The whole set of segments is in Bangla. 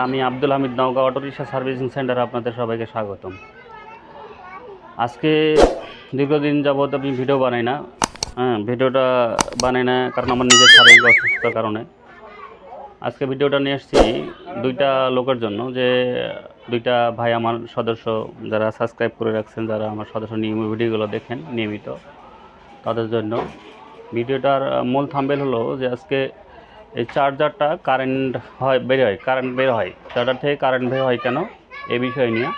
আমি Abdul Hamid Naogaon auto rickshaw servicing সেন্টারে আপনাদের সবাইকে স্বাগতম। আজকে দীর্ঘদিন যাবৎ আমি ভিডিও বানাই না। ভিডিওটা বানাই না কারণ আমার নিজের শারীরিক অসুস্থতার কারণে। আজকে ভিডিওটা নিয়ে এসেছি দুইটা লোকের জন্য, যে দুইটা ভাই আমার সদস্য যারা সাবস্ক্রাইব করে রাখছেন, যারা আমার সদস্য নিয়মিত ভিডিওগুলো দেখেন নিয়মিত, তাদের জন্য। ভিডিওটার মূল থাম্বনেল হলো যে আজকে এই চার্জারটা কারেন্ট বের হয় চার্জার থেকে কারেন্ট বের হয় কেন, এই বিষয় নিয়ে।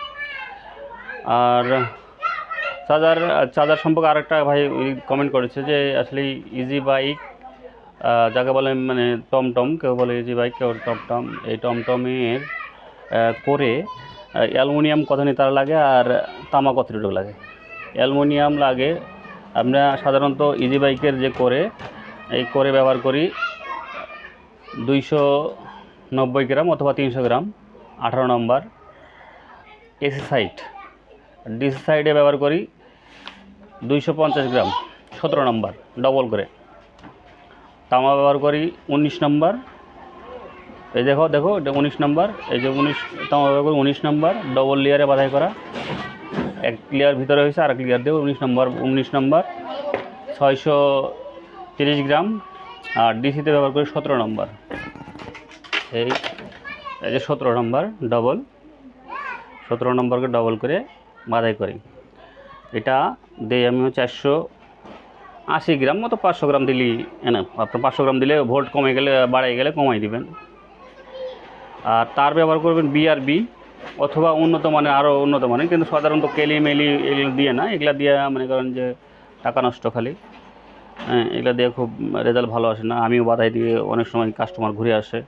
আর চার্জার সম্পর্কে আরেকটা ভাই কমেন্ট করেছে যে আসলে ইজি বাইক যাকে বলে মানে টমটম, কেউ বলে ইজি বাইক, কেউ টমটম, এই টমটমের করে অ্যালুমিনিয়াম কতখানি তার লাগে আর তামা কতটুকু লাগে। অ্যালুমিনিয়াম লাগে, আমরা সাধারণত ইজি বাইকের যে এই করে ব্যবহার করি 290 গ্রাম অথবা 300 গ্রাম 18 নম্বর এসি সাইড। ডিসি সাইডে ব্যবহার করি 250 গ্রাম 17 নম্বর ডবল করে। তামা ব্যবহার করি 19 নম্বর, এই দেখো এটা 19 নম্বর, এই যে 19 তামা ব্যবহার করি 19 নম্বর ডবল লেয়ারে বাঁধাই করা, এক লেয়ার ভিতরে হয়েছে আর এক লেয়ার দিয়ে 19 নম্বর 630 গ্রাম। আর ডিসিতে ব্যবহার করি 17 নম্বর, এই যে 17 নম্বর ডবল, 17 নম্বরকে ডবল করে বাঁধাই করি। এটা দিই আমি 480 গ্রাম মতো, 500 গ্রাম দিলেই না, আপনার 500 গ্রাম দিলে ভোল্ট কমে গেলে বাড়াই গেলে কমাই দিবেন। আর তার ব্যবহার করবেন বিআরবি অথবা উন্নত মানের, আরও উন্নত মানের, কিন্তু সাধারণত কেলি মেলি এগুলো দিয়ে না, এগুলা দিয়ে মনে করেন যে টাকা নষ্ট খালি। এগুলো দিয়ে খুব রেজাল্ট ভালো আসে না। আমিও বাধাই দিয়ে অনেক সময় কাস্টমার ঘুরে আসে।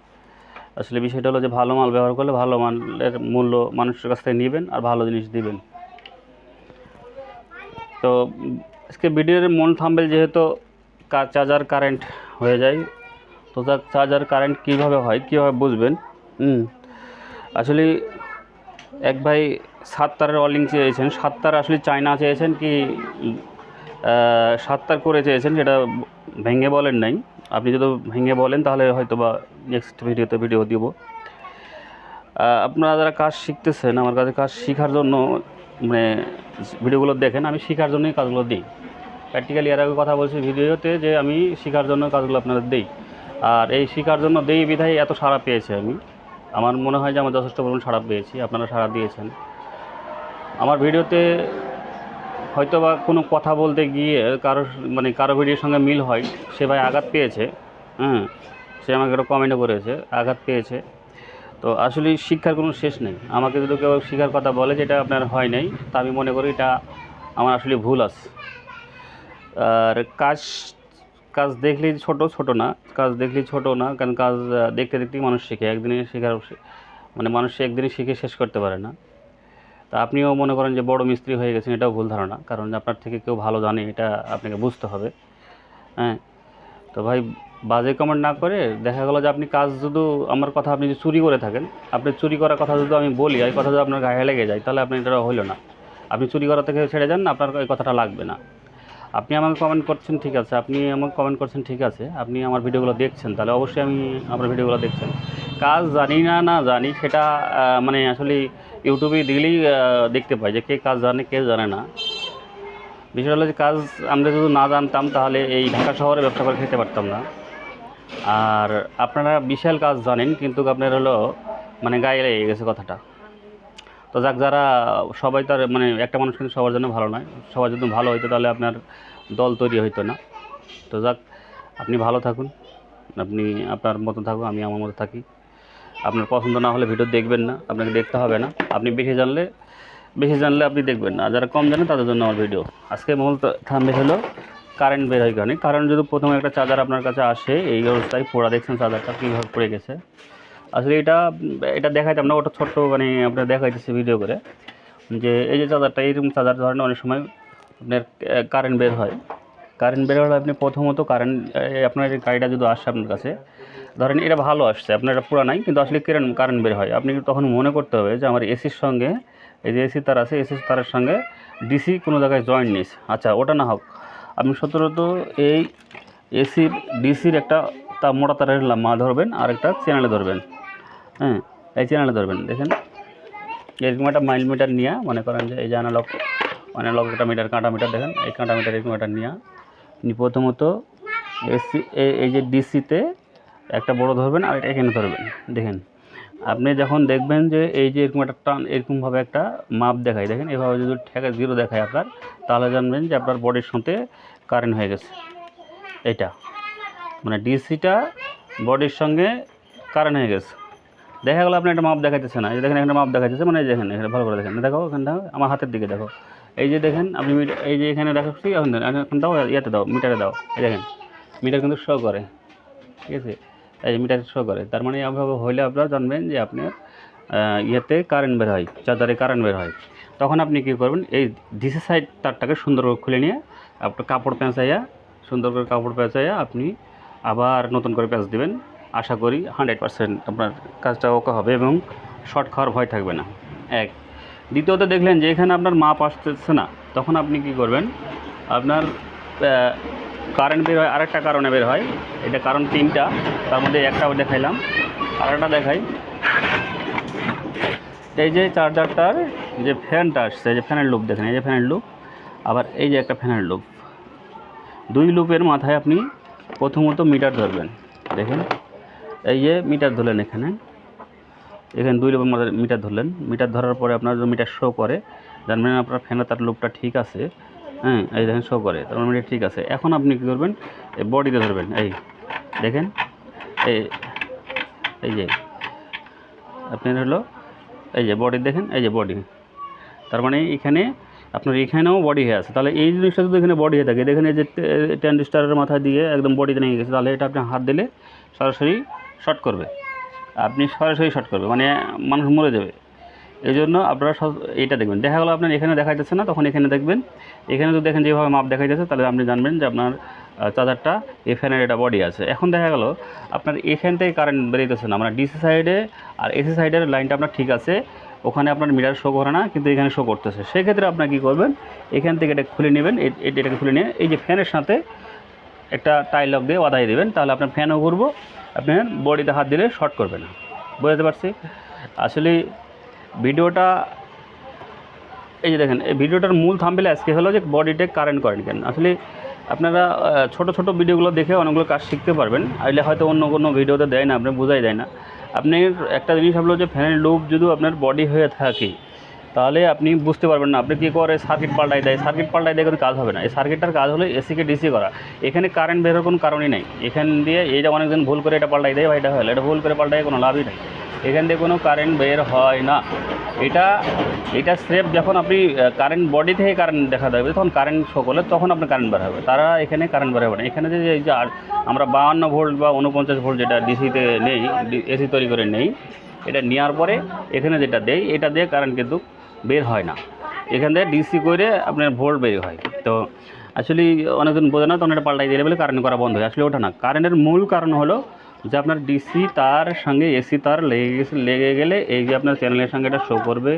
আসলে বিষয়টা হলো যে ভালো মাল ব্যবহার করলে ভালো মালের মূল্য মানুষের কাছ থেকে নেবেন আর ভালো জিনিস দিবেন। তো আজকে ভিডিওর মূল থাম্বনেল যেহেতু চার্জার কারেন্ট হয়ে যায়, তো চার্জার কারেন্ট কীভাবে হয়, কীভাবে বুঝবেন। আসলে এক ভাই 7 তারের ওয়ার্লিং চেয়েছেন, 7 তার আসলে চায়না চেয়েছেন কি 7 তার করে চেয়েছেন, যেটা ভেঙে বলেন নাই। আপনি যদি ভেঙে বলেন তাহলে হয়তো বা নেক্সট ভিডিওতে ভিডিও দিব। আপনারা যারা কাজ শিখতেছেন, আমার কাছে কাজ শেখার জন্য মানে ভিডিওগুলো দেখেন, আমি শেখার জন্যই কাজগুলো দিই। প্র্যাকটিক্যালি এর আগে কথা বলছি ভিডিওতে যে আমি শেখার জন্য কাজগুলো আপনাদের দিই, আর এই শেখার জন্য দিই বিধায় এত সাড়া পেয়েছি আমি। আমার মনে হয় যে আমার যথেষ্ট পরিমাণ সাড়া পেয়েছি, আপনারা সাড়া দিয়েছেন আমার ভিডিওতে। হয়তো বা কোনো কথা বলতে গিয়ে কারো ভিডিওর সঙ্গে মিল হয়, সে ভাই আঘাত পেয়েছে, সে আমাকে একটা কমেন্টও করেছে আঘাত পেয়েছে। তো আসলে শিক্ষার কোনো শেষ নেই। আমাকে যদি কেউ শিক্ষার কথা বলে যে এটা আপনার হয় নাই, তা আমি মনে করি এটা আমার আসলে ভুল আছে। আর কাজ দেখলেই ছোট না, কাজ দেখলেই ছোট না, কারণ কাজ দেখতে দেখতেই মানুষ শেখে। একদিনে শেখার মানুষ একদিনে শিখে শেষ করতে পারে না। তা আপনিও মনে করেন যে বড় মিস্ত্রি হয়ে গেছেন, এটাও ভুল ধারণা, কারণ আপনার থেকে কেউ ভালো জানে এটা আপনাকে বুঝতে হবে। তো ভাই বাজে কমেন্ট না করে, দেখা গেলো যে আপনি কাজ যদি আমার কথা আপনি যদি চুরি করে থাকেন, আপনি চুরি করার কথা যদি আমি বলি, এই কথা যদি আপনার গায়ে লেগে যায়, তাহলে আপনি এটা হইল না। আপনি চুরি করা থেকে ছেড়ে যান, আপনার এই কথাটা লাগবে না। আপনি আমাকে কমেন্ট করছেন ঠিক আছে, আপনি আমার ভিডিওগুলো দেখছেন, তাহলে অবশ্যই আমি আপনার ভিডিওগুলো দেখছেন। কাজ জানি না জানি সেটা মানে আসলে ইউটিউবে দিলেই দেখতে পাই যে কে কাজ জানে কে জানে না। বিষয় হলো যে কাজ আমরা যদি না জানতাম তাহলে এই ঢাকা শহরে ব্যবসা করে খেতে পারতাম না। আর আপনারা বিশাল কাজ জানেন, কিন্তু আপনার হলো মানে গায়ে লেগে গেছে কথাটা। তো যারা সবাই তার মানে একটা মানুষ কিন্তু সবার জন্য ভালো নয়। সবার যদি ভালো হইতো তাহলে আপনার দল তৈরি হইতো না। তো আপনি ভালো থাকুন, আপনি আপনার মতো থাকুন, আমি আমার মতো থাকি। আপনার পছন্দ না হলে ভিডিও দেখবেন না, আপনাকে দেখতে হবে না। আপনি বেশি জানলে আপনি দেখবেন না, আর যারা কম জানেন তাদের জন্য আমার ভিডিও। আজকে মূল থাম্বনেল হলো কারেন্ট বের হয় কেন। কারণ যদি প্রথমে একটা চার্জার আপনার কাছে আসে এই অবস্থায় পোড়া, দেখছেন চার্জারটা কীভাবে পড়ে গেছে। আসলে এটা দেখাইতাম না, ওটা ছোট্ট মানে আপনার দেখাইতেছে ভিডিও করে, যে এই যে চার্জারটা, এইরকম চার্জার ধরেন অনেক সময় আপনার কারেন্ট বের হয়। কারেন্ট বের হলে আপনি প্রথমত আপনার এই গাড়িটা যদি আসে আপনার কাছে, ধরেন এটা ভালো আসছে, আপনার এটা পুরো নাই, কিন্তু আসলে কারেন্ট বের হয়, আপনি তখন মনে করতে হবে যে আমার এসির সঙ্গে, এই যে এসি তার আছে, এসির তারের সঙ্গে ডিসি কোনো জায়গায় জয়েন্ট নিস। আচ্ছা ওটা না হোক, আপনি সচরাচর এই ডিসির একটা মোটা তারের মা ধরবেন আর একটা চ্যানেলে ধরবেন। এই চ্যানেলে ধরবেন। দেখেন এরকম একটা মাইল মিটার নিয়ে মনে করেন যে এই যে অ্যানালগ একটা মিটার, কাঁটা মিটার, দেখেন এই কাঁটা মিটার এরকম একটা নিয়ে প্রথমত এসি এই যে ডিসিতে একটা বড় ধরবেন আর এটা এখানে ধরবেন। দেখেন আপনি যখন দেখবেন যে এই যে এরকম একটা টান এরকমভাবে একটা মাপ দেখায়, দেখেন এভাবে যদি ঠেকা 0 দেখায় আপনার, তাহলে জানবেন যে আপনার বডির সাথে কারেন্ট হয়ে গেছে। এটা মানে ডিসিটা বডির সঙ্গে কারেন্ট হয়ে গেছে। দেখা গেলো আপনি একটা মাপ দেখাইতেছে না, এই দেখেন একটা মাপ দেখাইতেছে, মানে দেখেন এখানে ভালো করে দেখেন, দেখো এখানটা আমার হাতের দিকে দেখো, এই যে দেখেন আপনি এই যে এখানে দেখাচ্ছি, এখন দাও ইয়াতে দাও, মিটারে দাও, এই দেখেন মিটার কিন্তু শো করে, ঠিক আছে, এই যে মিটার শো করে। তার মানে এভাবে হইলে আপনারা জানবেন যে আপনার ইয়েতে কারেন্ট বের হয়, চার্জারে কারেন্ট বের হয়। তখন আপনি কী করবেন, এই ডিসি সাইড তারটাকে সুন্দর করে খুলে নিয়ে আপনার কাপড় পেঁচাইয়া, সুন্দর করে কাপড় পেঁচাইয়া আপনি আবার নতুন করে প্যাঁচ দেবেন। আশা করি 100% আপনার কাজটা ওকে হবে এবং শর্ট খাওয়ার ভয় থাকবে না। এক, দ্বিতীয়ত দেখলেন যে এখানে আপনার মাপ আসতেছে না, তখন আপনি কি করবেন, আপনার কারেন্ট বের হয় আরেকটা কারণে বের হয়। এটা কারণ 3টা, তার মধ্যে একটাও দেখাইলাম, আরেকটা দেখাই। এই যে চার্জারটার যে ফ্যানটা আসছে, এই যে ফ্যানের লুপ দেখেন, এই যে ফ্যানের লুপ, আবার এই যে একটা ফ্যানের লুপ, 2 লুপের মাথায় আপনি প্রথমত মিটার ধরবেন। দেখেন এই যে মিটার ধরলেন, এখানে 2 লুপের মাথায় মিটার ধরলেন। মিটার ধরার পরে আপনার যে মিটার শো করে, জানবেন আপনার ফ্যানের তার লুপটা ঠিক আছে। হ্যাঁ, এই দেখেন শো করে, তার মানে ঠিক আছে। এখন আপনি কী করবেন, এই বডিতে ধরবেন, এই দেখেন এই যে আপনার হলো এই যে বডি, দেখেন এই যে বডি, তার মানে এখানে আপনার এখানেও বডি হয়ে আছে। তাহলে এই জিনিসটা যদি এখানে বডি হয়ে থাকে, দেখেন এই যে ট্রানজিস্টারের মাথা দিয়ে একদম বডিতে নিয়ে গেছে, তাহলে এটা আপনি হাত দিলে সরাসরি শর্ট করবে, আপনি সরাসরি শর্ট করবে, মানে মানুষ মরে যাবে। এই জন্য আপনারা এইটা দেখবেন। দেখা গেলো আপনার এখানে দেখাইতেছে না, তখন এখানে দেখবেন। এখানে যদি দেখেন যেভাবে মাপ দেখাইতেছে, তাহলে আপনি জানবেন যে আপনার চার্জারটা এই ফ্যানের এটা বডি আছে। এখন দেখা গেলো আপনার এখান থেকে কারেন্ট বেরোতেছে না, মানে ডিসি সাইডে আর এসি সাইডের লাইনটা আপনার ঠিক আছে, ওখানে আপনার মিটার শো করে না, কিন্তু এখানে শো করতেছে। সেক্ষেত্রে আপনার কী করবেন, এখান থেকে এটা খুলে নেবেন, এটাকে খুলে নিয়ে এই যে ফ্যানের সাথে একটা টাই লক দিয়ে বাঁধাই দেবেন, তাহলে আপনার ফ্যানও ঘুরবো, আপনার বডিতে হাত দিলে শর্ট করবে না। বুঝতে পারছি? আসলে ভিডিওটা এই যে দেখেন, এই ভিডিওটার মূল থাম্বনেল আজকে হলো যে বডিতে কারেন্ট করেন কেন। আসলে আপনারা ছোট ছোট ভিডিওগুলো দেখে অনেকগুলো কাজ শিখতে পারবেন, আসলে হয়তো অন্য কোনো ভিডিওতে দেয় না, আপনার বোঝাই যায় না। আপনি একটা জিনিস হলো যে ফ্যানের লুপ যদি আপনার বডি হয়ে থাকে, তাহলে আপনি বুঝতে পারবেন না। আপনি কী করে সার্কিট পাল্টাই দেয়, সার্কিট পাল্টাই দিয়ে কোনো কাজ হবে না। এই সার্কিটটার কাজ হলো এসিকে ডিসি করা। এখানে কারেন্ট বেরোর কোনো কারণই নেই। এখান দিয়ে এইটা অনেকজন ভুল করে এটা পাল্টাই দেয় বা এটা হলো, এটা ভুল করে পাল্টাই কোনো লাভই নেই। এখান দিয়ে কোনো কারেন্ট বের হয় না। এটা স্রেফ যখন আপনি কারেন্ট বডি থেকে কারেন্ট দেখা দেবে, তখন কারেন্ট শো করলে তখন আপনার কারেন্ট বের হবে। তারা এখানে কারেন্ট বের হবে না। এখানে যে এই যে আমরা 52 ভোল্ট বা 49 ভোল্ট যেটা ডিসিতে নেই, এসি তৈরি করে নেই, এটা নেওয়ার পরে এখানে যেটা দেয়, এটা দিয়ে কারেন্ট কিন্তু বের হয় না। এখান থেকে ডিসি করে আপনার ভোল্ট বের হয়। তো আসলে অনেকজন বোঝে না, তখন এটা পাল্টাই দিলে বলে কারেন্ট করা বন্ধ হয়। আসলে ওটা না, কারেন্টের মূল কারণ হলো যে আপনার ডিসি তার সঙ্গে এসি তার লেগে গেলে এই যে আপনার চ্যানেলের সঙ্গে এটা শো করবে।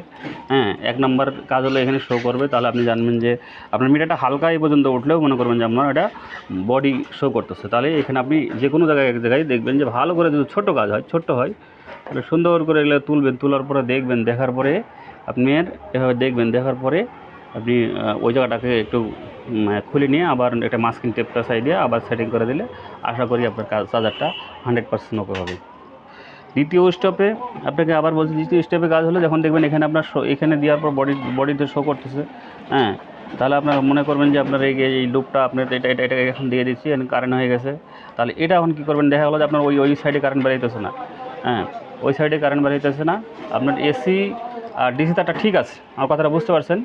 হ্যাঁ, 1 নম্বর কাজ হলো এখানে শো করবে। তাহলে আপনি জানবেন যে আপনার মিটারটা হালকা এই পর্যন্ত উঠলেও মনে করবেন যে আপনার এটা বডি শো করতেছে। তাহলে এখানে আপনি যে কোনো জায়গায় এক জায়গায় দেখবেন যে ভালো করে যদি ছোটো কাজ হয়, ছোট্ট হয়, তাহলে সুন্দর করে এগুলো তুলবেন। তোলার পরে দেখবেন, দেখার পরে আপনি এভাবে দেখবেন, দেখার পরে আপনি ওই জায়গাটাকে একটু খুলে নিয়ে আবার একটা মাস্কিং টেপটা সাইড দিয়ে আবার সেটিং করে দিলে আশা করি আপনার চার্জারটা 100% ওকে হবে। দ্বিতীয় স্টেপে আপনাকে আবার বলছি, দ্বিতীয় স্টেপে কাজ হলো যখন দেখবেন এখানে আপনার এখানে দেওয়ার পর বডিতে শো করতেছে। হ্যাঁ, তাহলে আপনার মনে করবেন যে আপনার এই লুপটা আপনার এটা এখন দিয়ে দিচ্ছি, কারেন্ট হয়ে গেছে। তাহলে এটা এখন কী করবেন, দেখা গেলো যে আপনার ওই সাইডে কারেন্ট বেরোইতেছে না। হ্যাঁ, ওই সাইডে কারেন্ট বেরোইতেছে না। আপনার এসি আর ডিসি তারটা ঠিক আছে, আমার কথাটা বুঝতে পারছেন?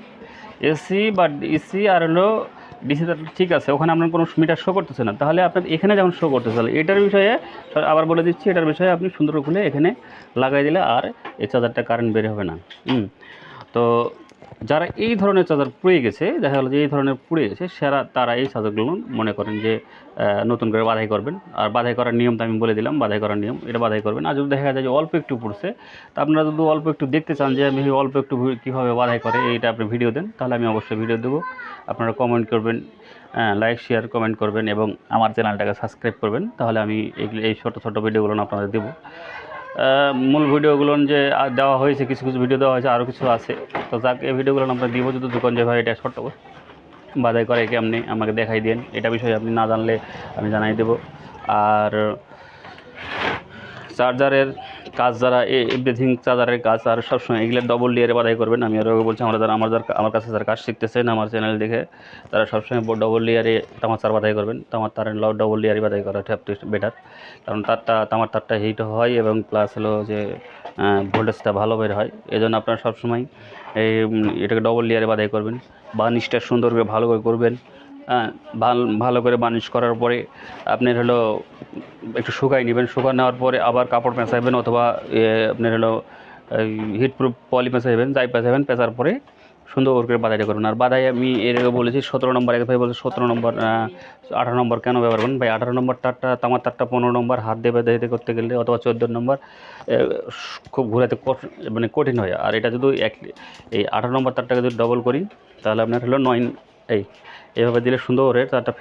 এসি বা ডিসি আর হলো ডিসি তারটা ঠিক আছে, ওখানে আপনার কোনো মিটার শো করতেছে না। তাহলে আপনার এখানে যখন শো করতেছে, তাহলে এটার বিষয়ে আবার বলে দিচ্ছি, এটার বিষয়ে আপনি সুন্দর খুলে এখানে লাগাই দিলে আর এই চার্জারটা কারেন্ট বের হবে না। তো যারা এই ধরনের চার্জার পুড়ে গেছে, দেখা গেলো যে এই ধরনের পুড়ে গেছে, তারা এই চার্জারগুলো মনে করেন যে নতুন করে বাধাই করবেন। আর বাধাই করার নিয়মটা আমি বলে দিলাম, বাধাই করার নিয়ম, এটা বাধাই করবেন। আর যদি দেখা যায় যে অল্প একটু পুড়ছে, তা আপনারা যদি অল্প একটু দেখতে চান যে আমি অল্প একটু কীভাবে বাধাই করে, এইটা আপনি ভিডিও দেন, তাহলে আমি অবশ্যই ভিডিও দেবো। আপনারা কমেন্ট করবেন, লাইক শেয়ার কমেন্ট করবেন এবং আমার চ্যানেলটাকে সাবস্ক্রাইব করবেন, তাহলে আমি এই ছোটো ছোটো ভিডিওগুলো আপনাদের দেবো। মূল ভিডিওগুলো যে দেওয়া হয়েছে, কিছু কিছু ভিডিও দেওয়া হয়েছে, আরও কিছু আছে। তো যাক, এই ভিডিওগুলো আমরা দিব যদি দোকান যে ভাই এটা ছোট্ট বাদাই করে কেমনি আমাকে দেখাই দেন, এটা বিষয়ে আপনি না জানলে আমি জানাই দেব। আর চার্জারের কাজ যারা এভরিথিং চার্জারের কাজ আর সবসময় এগুলো ডবল লেয়ারে বাদাই করবেন। আমি আরও বলছি, আমরা যারা আমার কাছে যারা কাজ শিখতেছেন আমার চ্যানেল দেখে, তারা সবসময় ডবল লেয়ারে তামার তার বাদাই করবেন। তামার তারের ডবল লেয়ারে বাদাই করা সবচেয়ে বেটার, কারণ তামার তারটা হিট হয় এবং প্লাস হলো যে ভোল্টেজটা ভালো বের হয়। এই জন্য আপনারা সবসময় এটাকে ডবল লেয়ারে বাদাই করবেন। বার্নিশটা সুন্দর করে ভালো করে করবেন। ভালো করে বার্নিশ করার পরে আপনার হলো একটু শুকাই নেবেন। শুকায় নেওয়ার পরে আবার কাপড় পেঁচাইবেন, অথবা আপনার হলো হিটপ্রুফ পলি পেঁচাইবেন, যাই পেঁচাইবেন, পেঁচার পরে সুন্দর করে বাদাইটা করবেন। আর বাদাই আমি এর আগে বলেছি 17 নম্বর, এক ভাই বলছে 17 নম্বর 18 নম্বর কেন ব্যবহার করবেন ভাই? 18 নম্বর তারটা তামার তারটা 15 নম্বর হাত দিয়ে বেঁধে করতে গেলে, অথবা 14 নম্বর খুব ঘোরাতে মানে কঠিন হয়। আর এটা যদি এই 18 নম্বর তারটাকে যদি ডবল করি তাহলে আপনার হলো 9 এইভাবে দিলে সুন্দর তারটা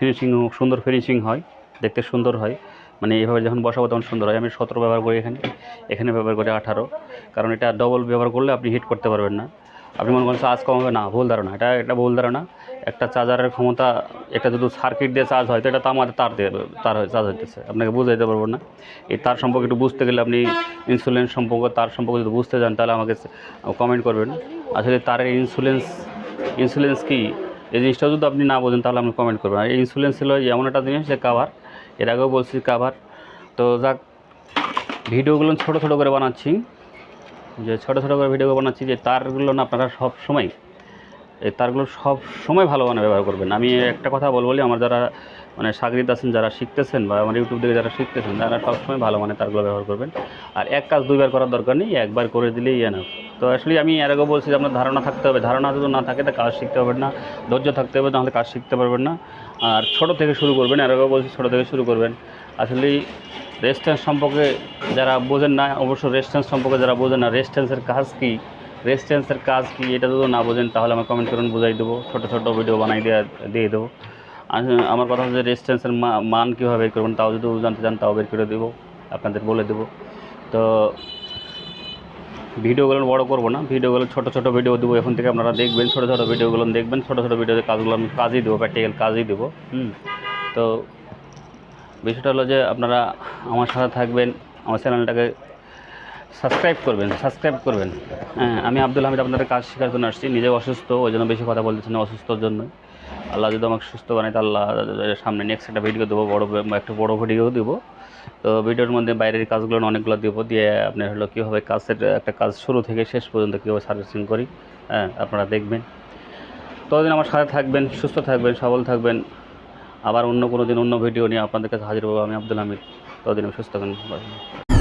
সুন্দর ফিনিশিং হয়, দেখতে সুন্দর হয়। মানে এইভাবে যখন বসাবো তখন সুন্দর হয়। আমি 17 ব্যবহার করি এখানে ব্যবহার করি 18, কারণ এটা ডবল ব্যবহার করলে আপনি হিট করতে পারবেন না। আপনি মনে করেন চার্জ কম হবে না, ভুল ধারণা, এটা ভুল ধারণা। একটা চার্জারের ক্ষমতা, একটা যদি সার্কিট দিয়ে চার্জ হয় তো এটা আমাদের তার চার্জ হইতেছে, আপনাকে বুঝাইতে পারবো না। এই তার সম্পর্কে একটু বুঝতে গেলে আপনি ইনসুলেন্স সম্পর্কে, তার সম্পর্কে যদি বুঝতে চান তাহলে আমাকে কমেন্ট করবেন। আসলে তারের ইনসুলেন্স কি, এই জিনিসটা যদি আপনি না বোঝেন তাহলে আপনি কমেন্ট করবেন। আর এই ইনসুলেন্স হলো এমন একটা জিনিস যে কাভার, এর আগেও বলছি কাভার। তো যাক, ভিডিওগুলো ছোটো ছোটো করে বানাচ্ছি, যে ছোটো ছোটো করে ভিডিও বানাচ্ছি যে তারগুলো না আপনারা সব সময় এই তারগুলো সব সময় ভালো মানে ব্যবহার করবেন। আমি একটা কথা বলবো, আমার যারা মানে সাগরিদ আছেন, যারা শিখতেছেন বা আমার ইউটিউব থেকে যারা শিখতেছেন, তারা সবসময় ভালো মানে তারগুলো ব্যবহার করবেন। আর এক কাজ দুইবার করার দরকার নেই, একবার করে দিলেই এনাফ। তো আসলে আমি এর আগেও বলছি যে আপনার ধারণা থাকতে হবে, ধারণা যদি না থাকে তা কাজ শিখতে পারবেন না, ধৈর্য থাকতে হবে, তাহলে কাজ শিখতে পারবেন না। আর ছোটো থেকে শুরু করবেন, এর আগেও বলছি ছোটো থেকে শুরু করবেন। আসলে রেজিস্ট্যান্স সম্পর্কে যারা বোঝেন না, অবশ্য রেজিস্ট্যান্স সম্পর্কে যারা বোঝেন না, রেজিস্ট্যান্সের কাজ কী এটা যদি না বোঝেন তাহলে আমার কমেন্ট করুন, বুঝাই দেবো, ছোটো ছোটো ভিডিও বানাই দিয়ে দেবো। আমার কথা হচ্ছে রেজিস্ট্যান্সের মান কীভাবে বের করবেন তাও যদি জানতে চান তাও বের করে দেবো, আপনাদের বলে দেবো। তো ভিডিওগুলো বড় করবো না, ভিডিওগুলো ছোটো ছোটো ভিডিও দেবো এখন থেকে, আপনারা দেখবেন, ছোটো ছোটো ভিডিওগুলো দেখবেন, ছোটো ছোটো ভিডিওতে কাজগুলো আমি কাজই দেবো, প্র্যাকটিক্যাল কাজই দেবো। তো বিষয়টা হলো যে আপনারা আমার সাথে থাকবেন, আমার চ্যানেলটাকে সাবস্ক্রাইব করবেন। হ্যাঁ, আমি আব্দুল হামিদ আপনাদের কাজ শেখার জন্য আসছি, নিজে অসুস্থ, ওই জন্য বেশি কথা বলতেছি না, অসুস্থর জন্য। আল্লাহ যদি আমাকে সুস্থ বানায়, আল্লাহ সামনে নেক্সট একটা ভিডিও দেবো, একটা বড় ভিডিও দেবো। তো ভিডিওর মধ্যে বাইরের কাজগুলো অনেকগুলো দেবো, দিয়ে আপনার হলো কীভাবে একটা কাজ শুরু থেকে শেষ পর্যন্ত কীভাবে সার্ভিসিং করি, হ্যাঁ আপনারা দেখবেন। ততদিন আমার সাথে থাকবেন, সুস্থ থাকবেন, সবল থাকবেন। আবার অন্য কোনো দিন অন্য ভিডিও নিয়ে আপনাদের কাছে হাজির হবো আমি, আব্দুল হামিদ। ততদিন সুস্থ থাকবেন।